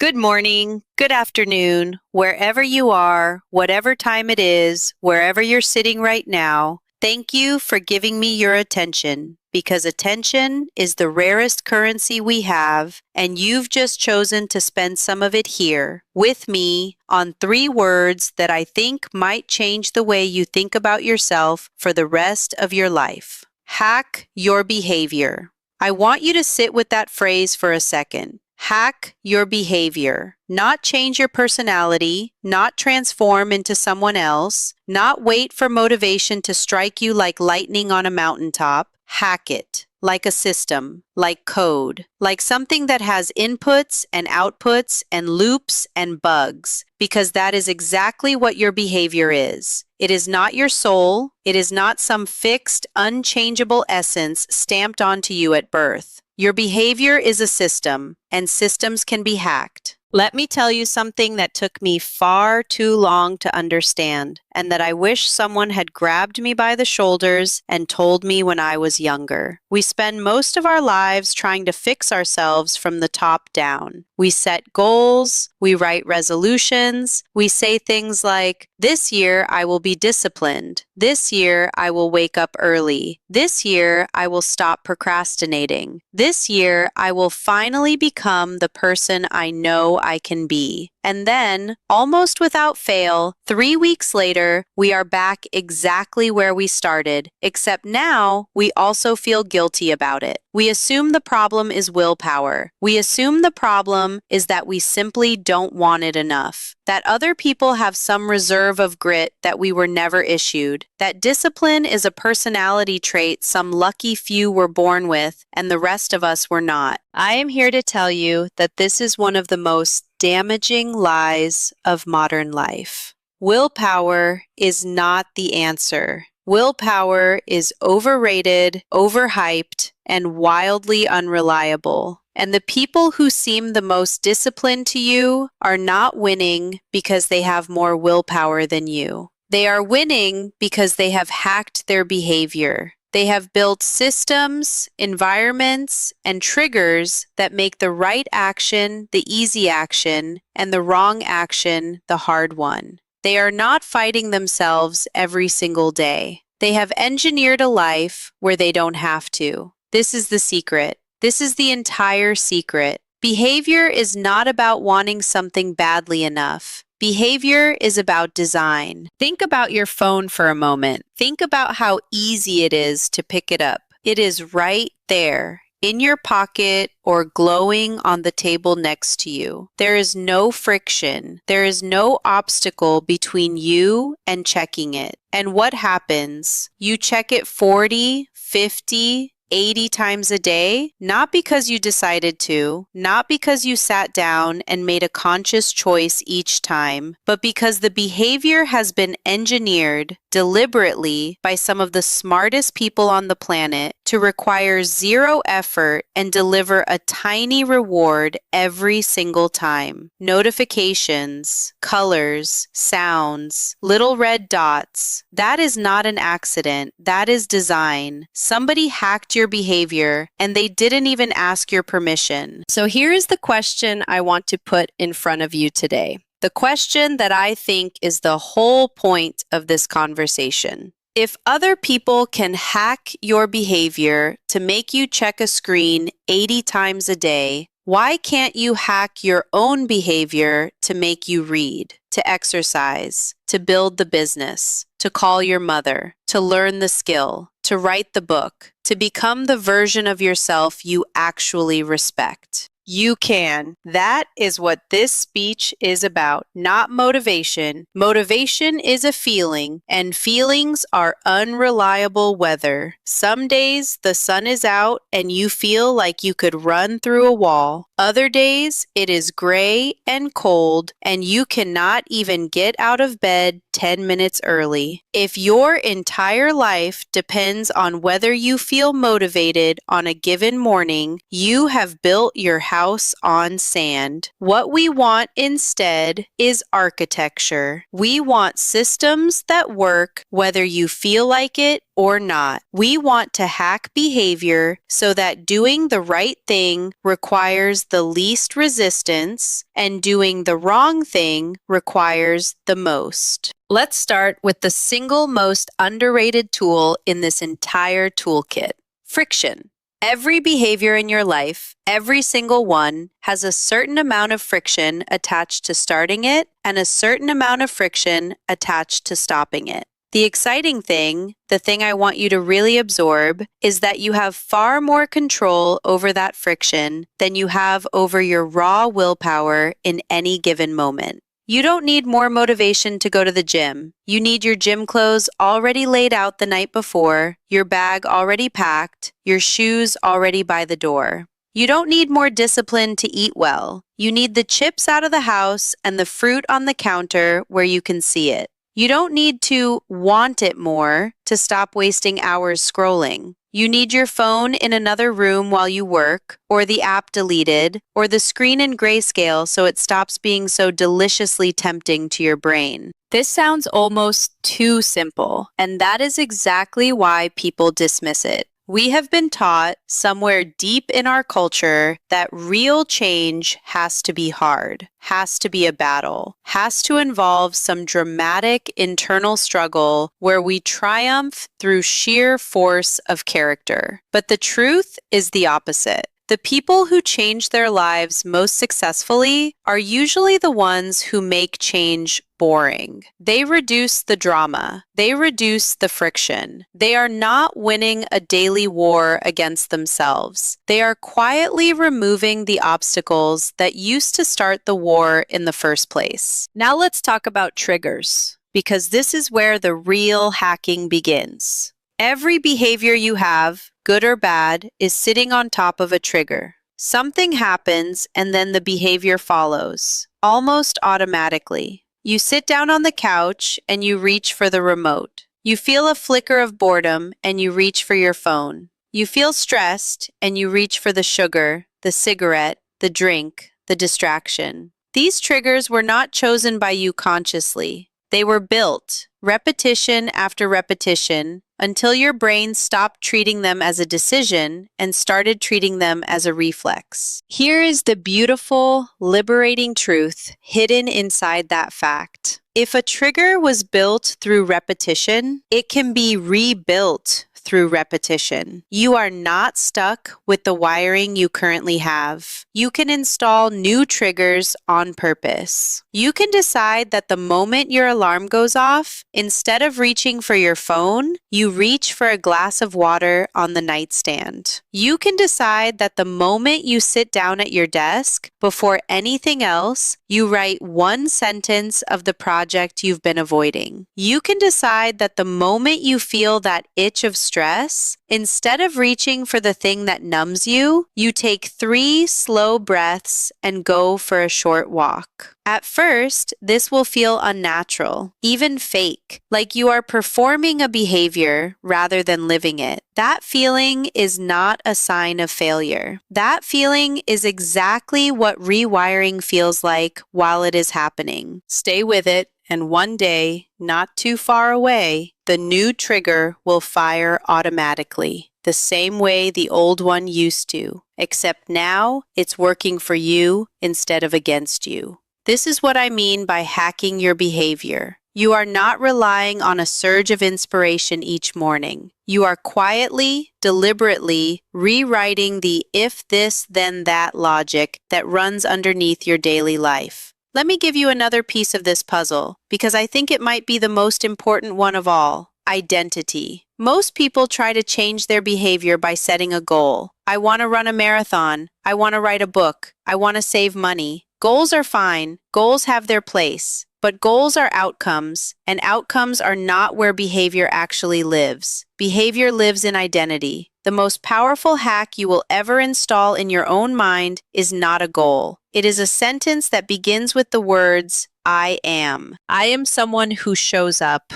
Good morning, good afternoon, wherever you are, whatever time it is, wherever you're sitting right now. Thank you for giving me your attention, because attention is the rarest currency we have, and you've just chosen to spend some of it here with me on 3 words that I think might change the way you think about yourself for the rest of your life. Hack your behavior. I want you to sit with that phrase for a second. Hack your behavior. Not change your personality, not transform into someone else, not wait for motivation to strike you like lightning on a mountaintop. Hack it. Like a system, like code, like something that has inputs and outputs and loops and bugs, because that is exactly what your behavior is. It is not your soul. It is not some fixed, unchangeable essence stamped onto you at birth. Your behavior is a system, and systems can be hacked. Let me tell you something that took me far too long to understand, and that I wish someone had grabbed me by the shoulders and told me when I was younger. We spend most of our lives trying to fix ourselves from the top down. We set goals, we write resolutions, we say things like, "This year I will be disciplined. This year I will wake up early. This year I will stop procrastinating. This year I will finally become the person I know I can be." And then, almost without fail, 3 weeks later, we are back exactly where we started, except now we also feel guilty about it. We assume the problem is willpower. We assume the problem is that we simply don't want it enough, that other people have some reserve of grit that we were never issued, that discipline is a personality trait some lucky few were born with and the rest of us were not. I am here to tell you that this is one of the most damaging lies of modern life. Willpower is not the answer. Willpower is overrated, overhyped, and wildly unreliable. And the people who seem the most disciplined to you are not winning because they have more willpower than you. They are winning because they have hacked their behavior. They have built systems, environments, and triggers that make the right action the easy action and the wrong action the hard one. They are not fighting themselves every single day. They have engineered a life where they don't have to. This is the secret. This is the entire secret. Behavior is not about wanting something badly enough. Behavior is about design. Think about your phone for a moment. Think about how easy it is to pick it up. It is right there, in your pocket or glowing on the table next to you. There is no friction. There is no obstacle between you and checking it. And what happens? You check it 40, 50, 80 times a day, not because you decided to, not because you sat down and made a conscious choice each time, but because the behavior has been engineered deliberately by some of the smartest people on the planet to require 0 effort and deliver a tiny reward every single time. Notifications, colors, sounds, little red dots. That is not an accident. That is design. Somebody hacked your behavior and they didn't even ask your permission. So here is the question I want to put in front of you today. The question that I think is the whole point of this conversation. If other people can hack your behavior to make you check a screen 80 times a day, why can't you hack your own behavior to make you read, to exercise, to build the business, to call your mother, to learn the skill, to write the book, to become the version of yourself you actually respect? You can. That is what this speech is about, not motivation. Motivation is a feeling, and feelings are unreliable weather. Some days the sun is out and you feel like you could run through a wall. Other days it is gray and cold and you cannot even get out of bed 10 minutes early. If your entire life depends on whether you feel motivated on a given morning, you have built your house on sand. What we want instead is architecture. We want systems that work whether you feel like it or not. We want to hack behavior so that doing the right thing requires the least resistance, and doing the wrong thing requires the most. Let's start with the single most underrated tool in this entire toolkit: friction. Every behavior in your life, every single one, has a certain amount of friction attached to starting it and a certain amount of friction attached to stopping it. The exciting thing, the thing I want you to really absorb, is that you have far more control over that friction than you have over your raw willpower in any given moment. You don't need more motivation to go to the gym. You need your gym clothes already laid out the night before, your bag already packed, your shoes already by the door. You don't need more discipline to eat well. You need the chips out of the house and the fruit on the counter where you can see it. You don't need to want it more to stop wasting hours scrolling. You need your phone in another room while you work, or the app deleted, or the screen in grayscale so it stops being so deliciously tempting to your brain. This sounds almost too simple, and that is exactly why people dismiss it. We have been taught somewhere deep in our culture that real change has to be hard, has to be a battle, has to involve some dramatic internal struggle where we triumph through sheer force of character. But the truth is the opposite. The people who change their lives most successfully are usually the ones who make change boring. They reduce the drama. They reduce the friction. They are not winning a daily war against themselves. They are quietly removing the obstacles that used to start the war in the first place. Now let's talk about triggers, because this is where the real hacking begins. Every behavior you have, good or bad, is sitting on top of a trigger. Something happens and then the behavior follows, almost automatically. You sit down on the couch and you reach for the remote. You feel a flicker of boredom and you reach for your phone. You feel stressed and you reach for the sugar, the cigarette, the drink, the distraction. These triggers were not chosen by you consciously. They were built, repetition after repetition, until your brain stopped treating them as a decision and started treating them as a reflex. Here is the beautiful, liberating truth hidden inside that fact. If a trigger was built through repetition, it can be rebuilt through repetition. You are not stuck with the wiring you currently have. You can install new triggers on purpose. You can decide that the moment your alarm goes off, instead of reaching for your phone, you reach for a glass of water on the nightstand. You can decide that the moment you sit down at your desk, before anything else, you write one sentence of the project you've been avoiding. You can decide that the moment you feel that itch of stress, instead of reaching for the thing that numbs you, you take 3 slow breaths and go for a short walk. At first, this will feel unnatural, even fake, like you are performing a behavior rather than living it. That feeling is not a sign of failure. That feeling is exactly what rewiring feels like while it is happening. Stay with it, and one day, not too far away, the new trigger will fire automatically, the same way the old one used to, except now it's working for you instead of against you. This is what I mean by hacking your behavior. You are not relying on a surge of inspiration each morning. You are quietly, deliberately rewriting the if this, then that logic that runs underneath your daily life. Let me give you another piece of this puzzle, because I think it might be the most important one of all: identity. Most people try to change their behavior by setting a goal. I want to run a marathon. I want to write a book. I want to save money. Goals are fine. Goals have their place. But goals are outcomes, and outcomes are not where behavior actually lives. Behavior lives in identity. The most powerful hack you will ever install in your own mind is not a goal. It is a sentence that begins with the words, I am. I am someone who shows up.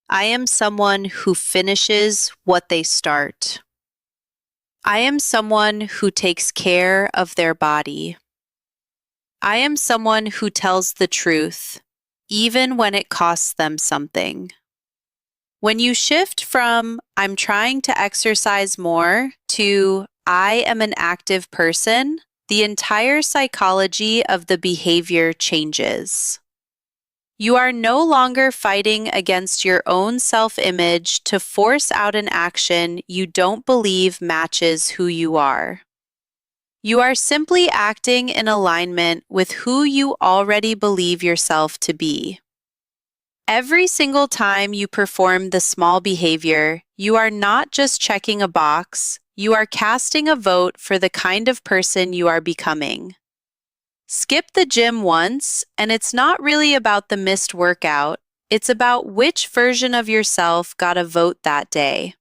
I am someone who finishes what they start. I am someone who takes care of their body. I am someone who tells the truth, even when it costs them something. When you shift from I'm trying to exercise more to I am an active person, the entire psychology of the behavior changes. You are no longer fighting against your own self-image to force out an action you don't believe matches who you are. You are simply acting in alignment with who you already believe yourself to be. Every single time you perform the small behavior, you are not just checking a box, you are casting a vote for the kind of person you are becoming. Skip the gym once, and it's not really about the missed workout, it's about which version of yourself got a vote that day.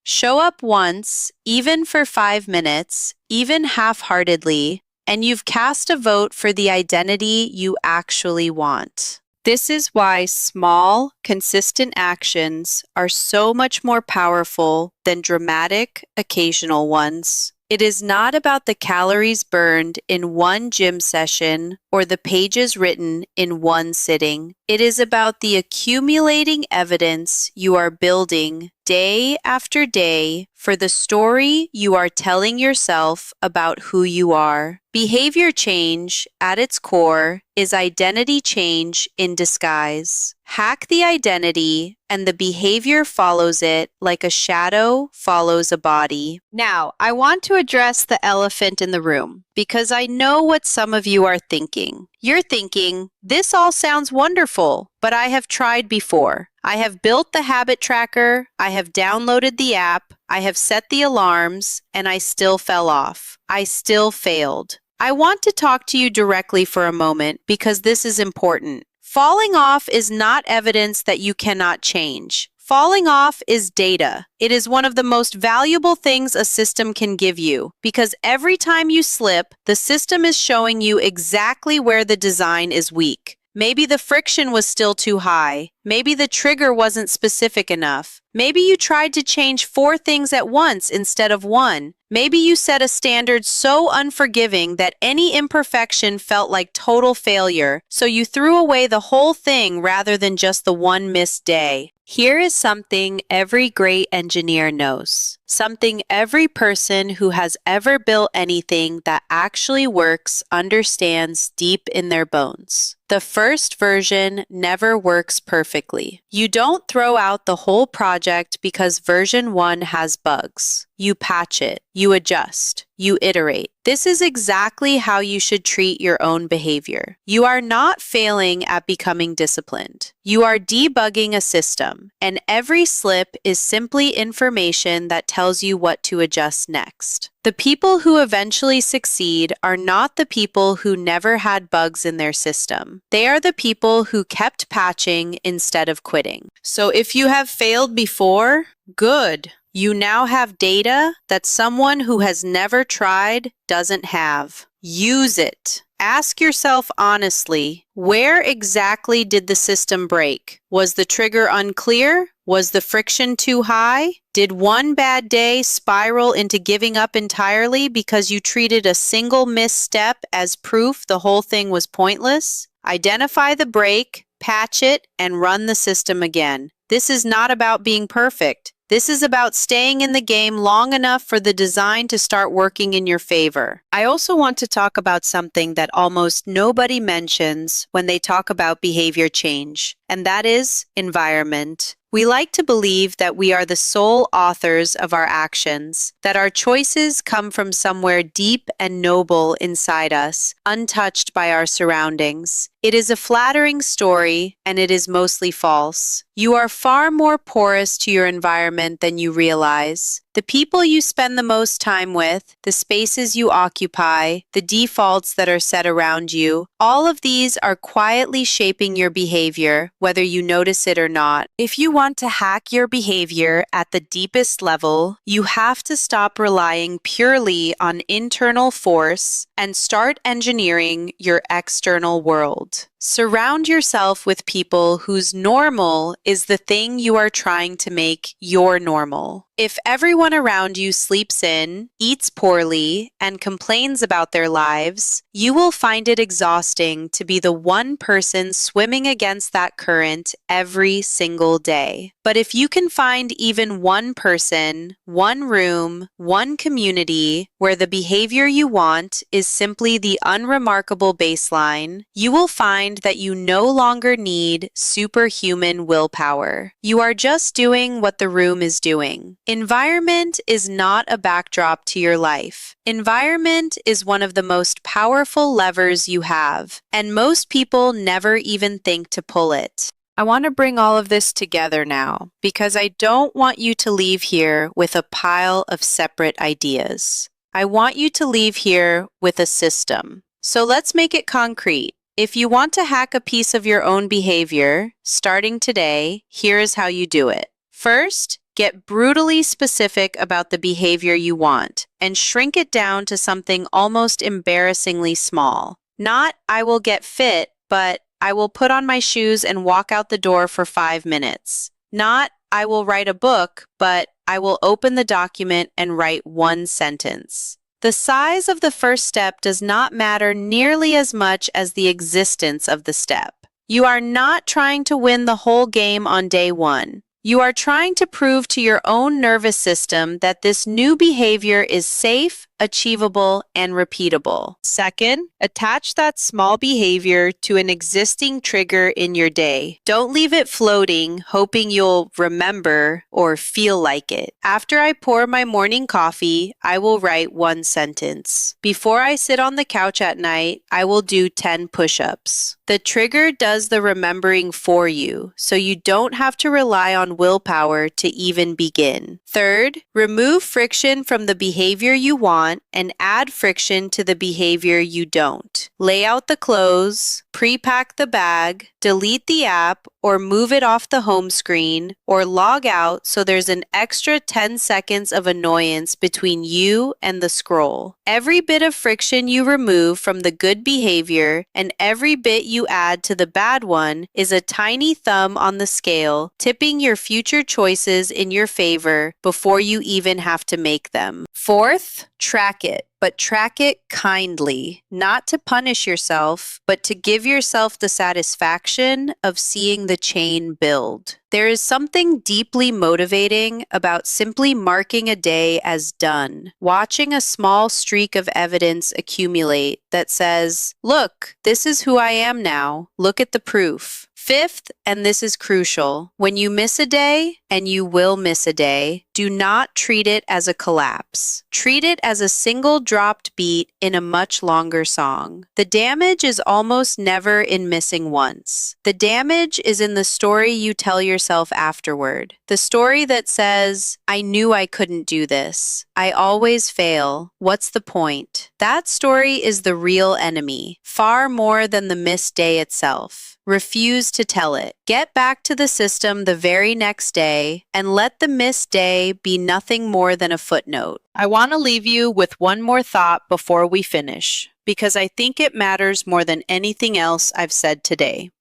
Show up once, even for 5 minutes, even half-heartedly, and you've cast a vote for the identity you actually want. This is why small, consistent actions are so much more powerful than dramatic, occasional ones. It is not about the calories burned in one gym session or the pages written in one sitting. It is about the accumulating evidence you are building day after day for the story you are telling yourself about who you are. Behavior change, at its core, is identity change in disguise. Hack the identity, and the behavior follows it like a shadow follows a body. Now, I want to address the elephant in the room, because I know what some of you are thinking. You're thinking, this all sounds wonderful, but I have tried before. I have built the habit tracker, I have downloaded the app, I have set the alarms, and I still fell off. I still failed. I want to talk to you directly for a moment because this is important. Falling off is not evidence that you cannot change. Falling off is data. It is one of the most valuable things a system can give you because every time you slip, the system is showing you exactly where the design is weak. Maybe the friction was still too high. Maybe the trigger wasn't specific enough. Maybe you tried to change 4 things at once instead of 1. Maybe you set a standard so unforgiving that any imperfection felt like total failure, so you threw away the whole thing rather than just the one missed day. Here is something every great engineer knows. Something every person who has ever built anything that actually works understands deep in their bones. The first version never works perfectly. You don't throw out the whole project because version 1 has bugs. You patch it, you adjust, you iterate. This is exactly how you should treat your own behavior. You are not failing at becoming disciplined. You are debugging a system, and every slip is simply information that tells you what to adjust next. The people who eventually succeed are not the people who never had bugs in their system. They are the people who kept patching instead of quitting. So if you have failed before, good. You now have data that someone who has never tried doesn't have. Use it. Ask yourself honestly, where exactly did the system break? Was the trigger unclear? Was the friction too high? Did one bad day spiral into giving up entirely because you treated a single misstep as proof the whole thing was pointless? Identify the break, patch it, and run the system again. This is not about being perfect. This is about staying in the game long enough for the design to start working in your favor. I also want to talk about something that almost nobody mentions when they talk about behavior change, and that is environment. We like to believe that we are the sole authors of our actions, that our choices come from somewhere deep and noble inside us, untouched by our surroundings. It is a flattering story, and it is mostly false. You are far more porous to your environment than you realize. The people you spend the most time with, the spaces you occupy, the defaults that are set around you, all of these are quietly shaping your behavior, whether you notice it or not. If you want to hack your behavior at the deepest level, you have to stop relying purely on internal force and start engineering your external world. Surround yourself with people whose normal is the thing you are trying to make your normal. If everyone around you sleeps in, eats poorly, and complains about their lives, you will find it exhausting to be the one person swimming against that current every single day. But if you can find even one person, one room, one community where the behavior you want is simply the unremarkable baseline, you will find that you no longer need superhuman willpower. You are just doing what the room is doing. Environment is not a backdrop to your life. Environment is one of the most powerful levers you have, and most people never even think to pull it. I want to bring all of this together now because I don't want you to leave here with a pile of separate ideas. I want you to leave here with a system. So let's make it concrete. If you want to hack a piece of your own behavior, starting today, here is how you do it. First, get brutally specific about the behavior you want and shrink it down to something almost embarrassingly small. Not, I will get fit, but I will put on my shoes and walk out the door for 5 minutes. Not, I will write a book, but I will open the document and write 1 sentence. The size of the first step does not matter nearly as much as the existence of the step. You are not trying to win the whole game on day 1. You are trying to prove to your own nervous system that this new behavior is safe, achievable, and repeatable. Second, attach that small behavior to an existing trigger in your day. Don't leave it floating, hoping you'll remember or feel like it. After I pour my morning coffee, I will write 1 sentence. Before I sit on the couch at night, I will do 10 push-ups. The trigger does the remembering for you, so you don't have to rely on willpower to even begin. Third, remove friction from the behavior you want and add friction to the behavior you don't. Lay out the clothes, pre-pack the bag, delete the app, or move it off the home screen, or log out so there's an extra 10 seconds of annoyance between you and the scroll. Every bit of friction you remove from the good behavior and every bit you add to the bad one is a tiny thumb on the scale, tipping your future choices in your favor before you even have to make them. Fourth, track it, but track it kindly, not to punish yourself, but to give yourself the satisfaction of seeing the chain build. There is something deeply motivating about simply marking a day as done, watching a small streak of evidence accumulate that says, look, this is who I am now. Look at the proof. Fifth, and this is crucial, when you miss a day, and you will miss a day, do not treat it as a collapse. Treat it as a single dropped beat in a much longer song. The damage is almost never in missing once. The damage is in the story you tell yourself afterward. The story that says, I knew I couldn't do this. I always fail. What's the point? That story is the real enemy, far more than the missed day itself. Refuse to tell it. Get back to the system the very next day and let the missed day be nothing more than a footnote. I want to leave you with one more thought before we finish, because I think it matters more than anything else I've said today.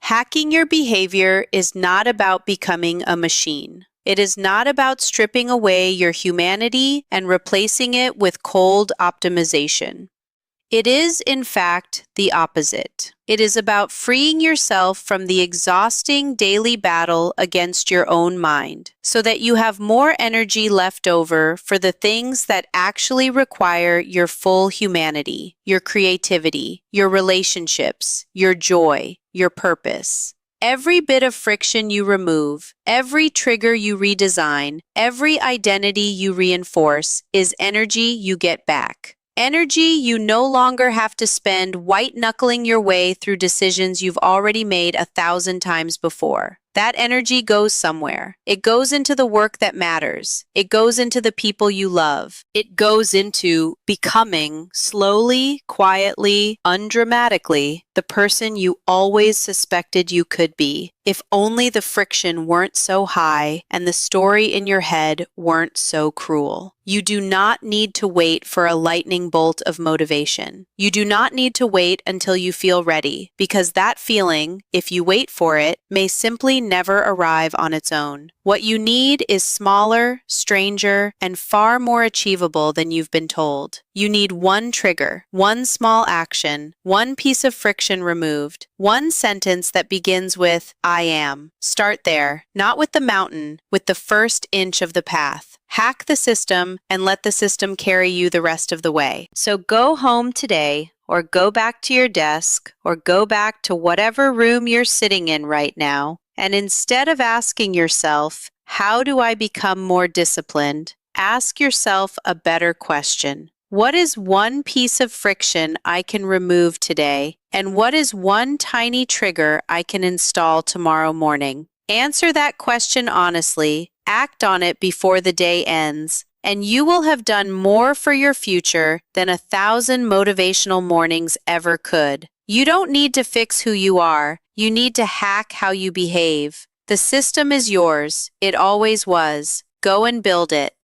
Hacking your behavior is not about becoming a machine. It is not about stripping away your humanity and replacing it with cold optimization. It is, in fact, the opposite. It is about freeing yourself from the exhausting daily battle against your own mind so that you have more energy left over for the things that actually require your full humanity, your creativity, your relationships, your joy, your purpose. Every bit of friction you remove, every trigger you redesign, every identity you reinforce is energy you get back. Energy you no longer have to spend white-knuckling your way through decisions you've already made 1,000 times before. That energy goes somewhere. It goes into the work that matters. It goes into the people you love. It goes into becoming, slowly, quietly, undramatically, the person you always suspected you could be. If only the friction weren't so high and the story in your head weren't so cruel. You do not need to wait for a lightning bolt of motivation. You do not need to wait until you feel ready, because that feeling, if you wait for it, may simply probably never arrive on its own. What you need is smaller, stranger, and far more achievable than you've been told. You need one trigger, one small action, one piece of friction removed, one sentence that begins with, I am. Start there, not with the mountain, with the first inch of the path. Hack the system and let the system carry you the rest of the way. So go home today, or go back to your desk, or go back to whatever room you're sitting in right now, and instead of asking yourself, how do I become more disciplined? Ask yourself a better question. What is one piece of friction I can remove today? And what is one tiny trigger I can install tomorrow morning? Answer that question honestly, act on it before the day ends, and you will have done more for your future than 1,000 motivational mornings ever could. You don't need to fix who you are. You need to hack how you behave. The system is yours. It always was. Go and build it.